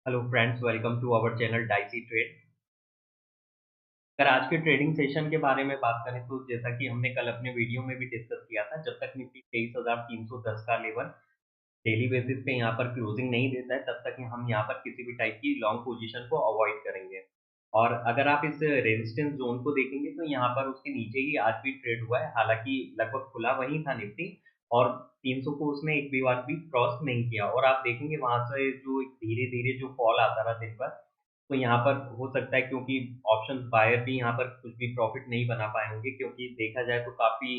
Hello friends, welcome to our channel dicey trade. अगर आज के ट्रेडिंग सेशन के बारे में बात करें तो जैसा कि हमने कल अपने वीडियो में भी डिस्कस किया था, जब तक निफ्टी 23,310 का लेवल डेली बेसिस पे यहाँ पर क्लोजिंग नहीं देता है तब तक हम यहाँ पर किसी भी टाइप की लॉन्ग पोजीशन को अवॉइड करेंगे। और अगर आप इस रेजिस्टेंस जोन को देखेंगे तो यहाँ पर उसके नीचे ही आज भी ट्रेड हुआ है, हालांकि लगभग खुला वहीं था निफ्टी और 300 को उसने एक भी बार भी क्रॉस नहीं किया। और आप देखेंगे वहां से जो धीरे धीरे जो फॉल आता रहा दिन भर, तो यहाँ पर हो सकता है क्योंकि ऑप्शंस बायर भी यहाँ पर कुछ भी प्रॉफिट नहीं बना पाए होंगे, क्योंकि देखा जाए तो काफ़ी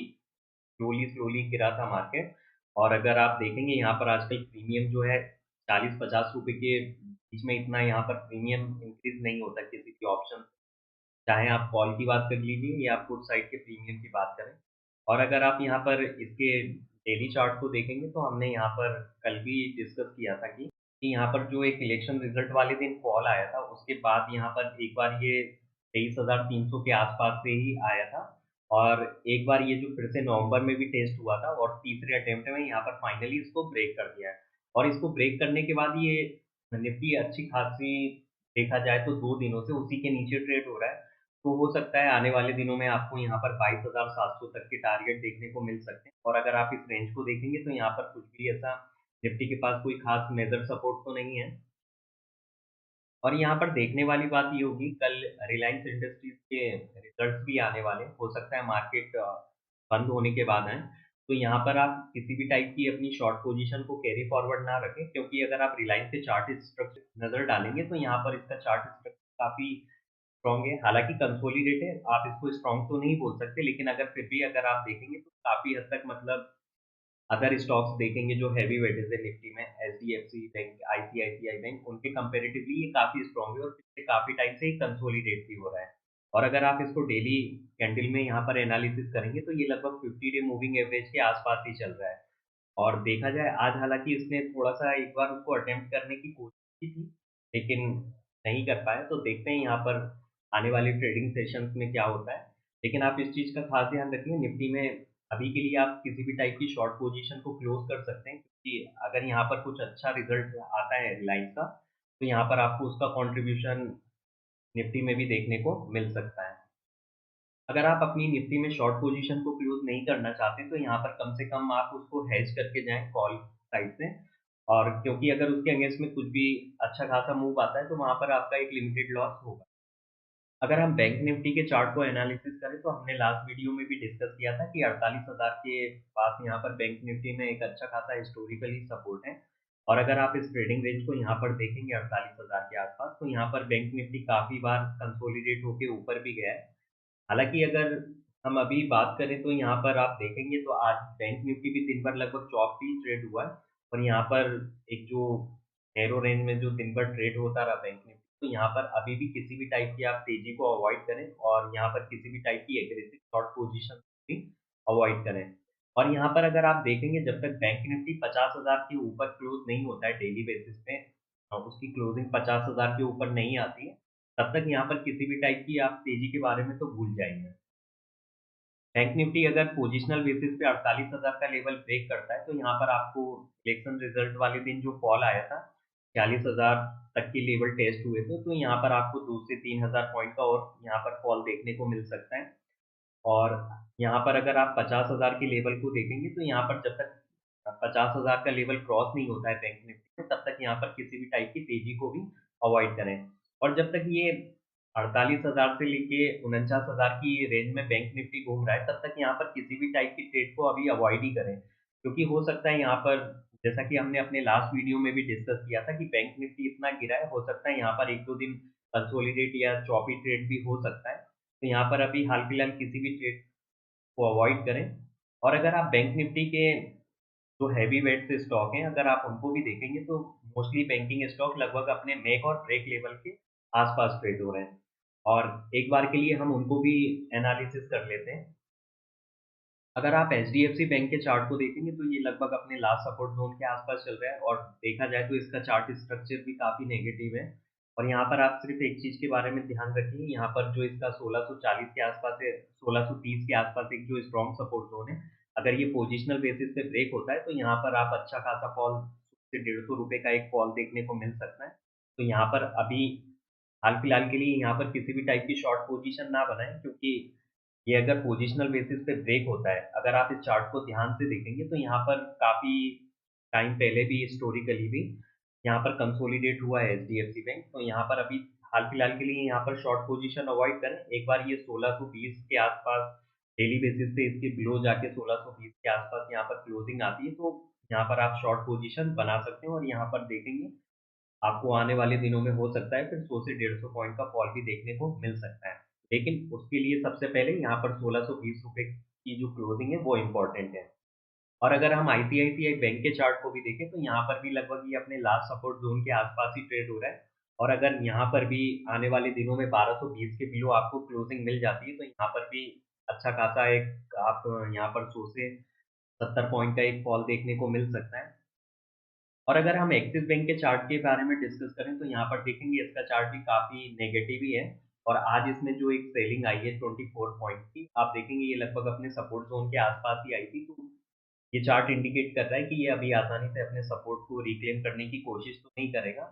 स्लोली स्लोली गिरा था मार्केट। और अगर आप देखेंगे यहाँ पर आजकल प्रीमियम जो है 40-50 रुपए के बीच में, इतना यहाँ पर प्रीमियम इंक्रीज़ नहीं होता किसी भी ऑप्शन, चाहे आप कॉल की बात कर लीजिए या पुट साइड के प्रीमियम की बात करें। और अगर आप यहाँ पर इसके डेली चार्ट को देखेंगे तो हमने यहाँ पर कल भी डिस्कस किया था कि यहाँ पर जो एक इलेक्शन रिजल्ट वाले दिन फॉल आया था, उसके बाद यहाँ पर एक बार ये 23,300 के आसपास से ही आया था। और एक बार ये जो फिर से नवंबर में भी टेस्ट हुआ था और तीसरे अटेम्प्ट में यहाँ पर फाइनली इसको ब्रेक कर दिया है। और इसको ब्रेक करने के बाद ये निफ्टी अच्छी खासी, देखा जाए तो 2 दिनों से उसी के नीचे ट्रेड हो रहा है। तो हो सकता है आने वाले दिनों में आपको यहाँ पर 22,700 तक के टारगेट देखने को मिल सकते हैं। और अगर आप इस रेंज को देखेंगे तो यहाँ पर कुछ भी ऐसा निफ्टी के पास कोई खास मेजर सपोर्ट तो नहीं है। और यहाँ पर देखने वाली बात ये होगी, कल रिलायंस इंडस्ट्रीज के रिजल्ट्स भी आने वाले हैं। हो सकता है मार्केट बंद होने के बाद आए, तो यहाँ पर आप किसी भी टाइप की अपनी शॉर्ट पोजीशन को कैरी फॉरवर्ड ना रखें, क्योंकि अगर आप रिलायंस के चार्ट स्ट्रक्चर नजर डालेंगे तो यहाँ पर इसका चार्ट स्ट्रक्चर काफी स्ट्रॉन्ग है। हालाँकि कंसोलिडेट है, आप इसको स्ट्रॉन्ग तो नहीं बोल सकते, लेकिन अगर फिर भी अगर आप देखेंगे तो काफ़ी हद तक मतलब अदर स्टॉक्स देखेंगे जो हेवी वेटेज है निफ्टी में, एचडीएफसी बैंक, आईसीआईसीआई बैंक, उनके कंपैरेटिवली ये काफ़ी स्ट्रॉन्ग है और पिछले काफ़ी टाइम से ही कंसोलिडेट भी हो रहा है। और अगर आप इसको डेली कैंडल में यहाँ पर एनालिसिस करेंगे तो ये लगभग 50 डे मूविंग एवरेज के आसपास ही चल रहा है। और देखा जाए आज, हालाँकि इसने थोड़ा-सा एक बार उसको अटेम्प्ट करने की कोशिश की थी, लेकिन नहीं कर पाया। तो देखते हैं यहाँ पर आने वाले ट्रेडिंग सेशंस में क्या होता है। लेकिन आप इस चीज़ का खास ध्यान रखिए, निफ्टी में अभी के लिए आप किसी भी टाइप की शॉर्ट पोजीशन को क्लोज़ कर सकते हैं, क्योंकि अगर यहाँ पर कुछ अच्छा रिज़ल्ट आता है रिलायंस का, तो यहाँ पर आपको उसका कंट्रीब्यूशन निफ्टी में भी देखने को मिल सकता है। अगर आप अपनी निफ्टी में शॉर्ट पोजीशन को क्लोज़ नहीं करना चाहते, तो यहाँ पर कम से कम आप उसको हेज करके जाएँ कॉल साइड से। और क्योंकि अगर उसके अगेंस्ट में कुछ भी अच्छा खासा मूव आता है, तो वहाँ पर आपका एक लिमिटेड लॉस होगा। अगर हम बैंक निफ्टी के चार्ट को एनालिसिस करें तो हमने लास्ट वीडियो में भी डिस्कस किया था कि 48,000 के पास यहाँ पर बैंक निफ्टी में एक अच्छा खासा हिस्टोरिकली सपोर्ट है। और अगर आप इस ट्रेडिंग रेंज को यहाँ पर देखेंगे 48,000 के आसपास, तो यहाँ पर बैंक निफ्टी काफ़ी बार कंसोलिडेट होके ऊपर भी गया है। हालाँकि अगर हम अभी बात करें तो यहाँ पर आप देखेंगे तो आज बैंक निफ्टी भी दिन भर लगभग चौपी ट्रेड हुआ है। और यहाँ पर एक जो नैरो रेंज में जो दिन भर ट्रेड होता रहा बैंक निफ्टी, तो यहाँ पर अभी भी किसी भी टाइप की आप तेजी को अवॉइड करें और यहाँ पर किसी भी टाइप की एग्रेसिव शॉर्ट पोजीशन भी अवॉइड करें। और यहाँ पर अगर आप देखेंगे, जब तक बैंक निफ्टी 50,000 के ऊपर क्लोज नहीं होता है डेली बेसिस पे, उसकी क्लोजिंग 50,000 के ऊपर नहीं आती है, तब तक यहाँ पर किसी भी टाइप की आप तेजी के बारे में तो भूल जाइए। बैंक निफ्टी अगर पोजिशनल बेसिस पे 48,000 का लेवल ब्रेक करता है, तो यहाँ पर आपको इलेक्शन रिजल्ट वाले दिन जो फॉल आया था, 40,000 तक के लेवल टेस्ट हुए थे, तो यहाँ पर आपको 2 से 3,000 पॉइंट का और यहाँ पर फॉल देखने को मिल सकता है। और यहाँ पर अगर आप 50,000 के लेवल को देखेंगे, तो यहाँ पर जब तक 50,000 का लेवल क्रॉस नहीं होता है बैंक निफ्टी में, तब तक यहाँ पर किसी भी टाइप की तेजी को भी अवॉइड करें। और जब तक ये 48,000 से लेके 49,000 की रेंज में बैंक निफ्टी घूम रहा है, तब तक यहाँ पर किसी भी टाइप की ट्रेड को अभी अवॉइड ही करें। क्योंकि हो सकता है यहाँ पर, जैसा कि हमने अपने लास्ट वीडियो में भी डिस्कस किया था कि बैंक निफ्टी इतना गिरा है, हो सकता है यहाँ पर 1-2 दिन कंसोलिडेट या चॉपी ट्रेड भी हो सकता है। तो यहाँ पर अभी हाल-फिलहाल किसी भी ट्रेड को अवॉइड करें। और अगर आप बैंक निफ्टी के जो हेवी वेट्स स्टॉक हैं, अगर आप उनको भी देखेंगे तो मोस्टली बैंकिंग स्टॉक लगभग अपने मेक और ब्रेक लेवल के आस-पास ट्रेड हो रहे हैं। और एक बार के लिए हम उनको भी एनालिसिस कर लेते हैं। अगर आप एचडीएफसी बैंक के चार्ट को देखेंगे तो ये लगभग अपने लास्ट सपोर्ट ज़ोन के आस-पास चल रहा है और देखा जाए तो इसका चार्ट स्ट्रक्चर भी काफ़ी नेगेटिव है। और यहाँ पर आप सिर्फ़ एक चीज़ के बारे में ध्यान रखिए, यहाँ पर जो इसका 1640 के आस-पास है, 1630 के आस-पास एक जो स्ट्रॉन्ग सपोर्ट ज़ोन है, अगर ये पोजिशनल बेसिस पे ब्रेक होता है, तो यहाँ पर आप अच्छा खासा फॉल से ₹150 का एक फॉल देखने को मिल सकता है। तो यहाँ पर अभी हाल-फिलहाल के लिए यहाँ पर किसी भी टाइप की शॉर्ट पोज़ीशन ना बनाएँ, क्योंकि ये अगर पोज़िशनल बेसिस पे ब्रेक होता है, अगर आप इस चार्ट को ध्यान से देखेंगे तो यहाँ पर काफ़ी टाइम पहले भी हिस्टोरिकली भी यहाँ पर कंसोलिडेट हुआ है एचडीएफसी बैंक। तो यहाँ पर अभी हाल-फिलहाल के लिए यहाँ पर शॉर्ट पोज़ीशन अवॉइड करें। एक बार ये 1620 के आस-पास डेली बेसिस पे इसके बिलो जाके 1620 के आस-पास यहाँ पर क्लोजिंग आती है, तो यहाँ पर आप शॉर्ट पोज़ीशन बना सकते हैं और यहाँ पर देखेंगे आपको आने वाले दिनों में हो सकता है फिर 100 से 150 पॉइंट का फॉल भी देखने को मिल सकता है। लेकिन उसके लिए सबसे पहले यहाँ पर ₹1620 की जो क्लोजिंग है वो इम्पोर्टेंट है। और अगर हम आईसीआईसीआई बैंक के चार्ट को भी देखें तो यहाँ पर भी लगभग ये अपने लास्ट सपोर्ट ज़ोन के आस-पास ही ट्रेड हो रहा है। और अगर यहाँ पर भी आने वाले दिनों में 1220 के बिलो आपको क्लोजिंग मिल जाती है, तो यहाँ पर भी अच्छा खासा एक आप यहाँ पर 100 से 70 पॉइंट का एक फॉल देखने को मिल सकता है। और अगर हम एक्सिस बैंक के चार्ट के बारे में डिस्कस करें तो यहाँ पर देखेंगे इसका चार्ट भी काफ़ी नेगेटिव ही है। और आज इसमें जो एक सेलिंग आई है 24 पॉइंट की, आप देखेंगे ये लगभग अपने सपोर्ट ज़ोन के आस-पास ही आई थी। तो ये चार्ट इंडिकेट कर रहा है कि ये अभी आसानी से अपने सपोर्ट को रिक्लेम करने की कोशिश तो नहीं करेगा।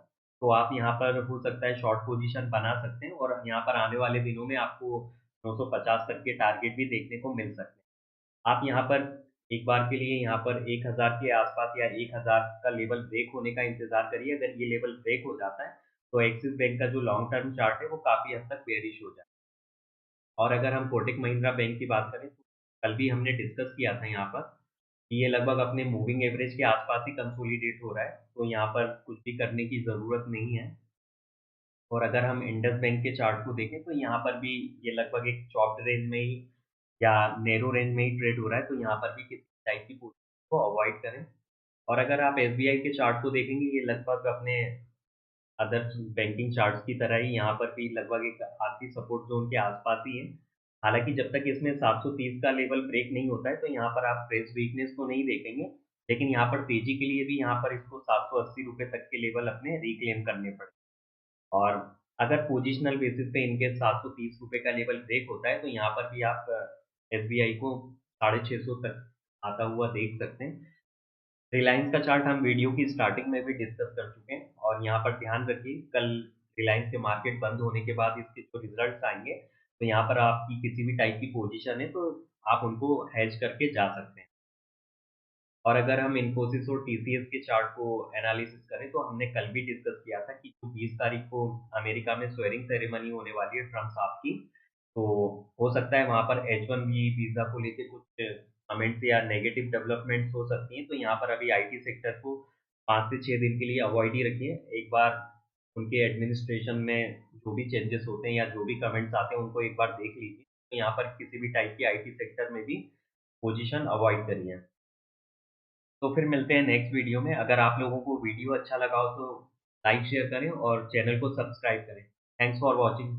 तो आप यहाँ पर हो सकता है शॉर्ट पोज़ीशन बना सकते हैं और यहाँ पर आने वाले दिनों में आपको 950 तक के टारगेट भी देखने को मिल सकते हैं। आप यहाँ पर एक बार के लिए यहाँ पर 1000 के आस-पास या 1000 का लेवल ब्रेक होने का इंतज़ार करिए। अगर ये लेवल ब्रेक हो जाता है, तो एक्सिस बैंक का जो लॉन्ग टर्म चार्ट है, वो काफ़ी हद तक बेयरिश हो जाए। और अगर हम कोटक महिंद्रा बैंक की बात करें, तो कल भी हमने डिस्कस किया था यहाँ पर कि ये लगभग अपने मूविंग एवरेज के आस-पास ही कंसोलिडेट हो रहा है, तो यहाँ पर कुछ भी करने की ज़रूरत नहीं है। और अगर हम इंडस बैंक के चार्ट को देखें, तो यहाँ पर भी ये लगभग एक चॉप्ड रेंज में ही या नैरो रेंज में ही ट्रेड हो रहा है, तो यहाँ पर भी किसी टाइप की पोज़ीशन को अवॉइड करें। और अगर आप एसबीआई के चार्ट को देखेंगे, ये लगभग अपने अदर बैंकिंग चार्ट्स की तरह ही यहाँ पर भी लगभग एक आखिरी सपोर्ट ज़ोन के आस-पास ही है। हालाँकि जब तक इसमें 730 का लेवल ब्रेक नहीं होता है, तो यहाँ पर आप फ्रेश वीकनेस तो नहीं देखेंगे। लेकिन यहाँ पर तेज़ी के लिए भी यहाँ पर इसको ₹780 तक के लेवल अपने रिक्लेम करने पड़े। और अगर पोज़िशनल बेसिस पे इन केस ₹730 का लेवल ब्रेक होता है, तो यहाँ पर भी आप एसबीआई को 650 तक आता हुआ देख सकते हैं। रिलायंस का चार्ट हम वीडियो की स्टार्टिंग में भी डिस्कस कर चुके हैं और यहाँ पर ध्यान रखिए, कल रिलायंस के मार्केट बंद होने के बाद इसके जो रिज़ल्ट्स आएँगे, तो यहाँ पर आपकी किसी भी टाइप की पोज़ीशन है, तो आप उनको हेज करके जा सकते हैं। और अगर हम इन्फोसिस और टीसीएस के चार्ट को एनालिसिस करें, तो हमने कल भी डिस्कस किया था कि जो 20 तारीख को अमेरिका में स्वेरिंग सेरेमनी होने वाली है ट्रम्प साहब की, तो हो सकता है वहाँ पर H-1B वीज़ा को लेके कुछ कमेंट्स या नेगेटिव डेवलपमेंट्स हो सकती हैं। तो यहाँ पर अभी आईटी सेक्टर को 5 से 6 दिन के लिए अवॉइड ही रखिए। एक बार उनके एडमिनिस्ट्रेशन में जो भी चेंजेस होते हैं या जो भी कमेंट्स आते हैं, उनको एक बार देख लीजिए। तो यहाँ पर किसी भी टाइप की आईटी सेक्टर में भी पोज़ीशन अवॉइड करिए। तो फिर मिलते हैं नेक्स्ट वीडियो में। अगर आप लोगों को वीडियो अच्छा लगा हो तो लाइक शेयर करें और चैनल को सब्सक्राइब करें। Thanks for watching.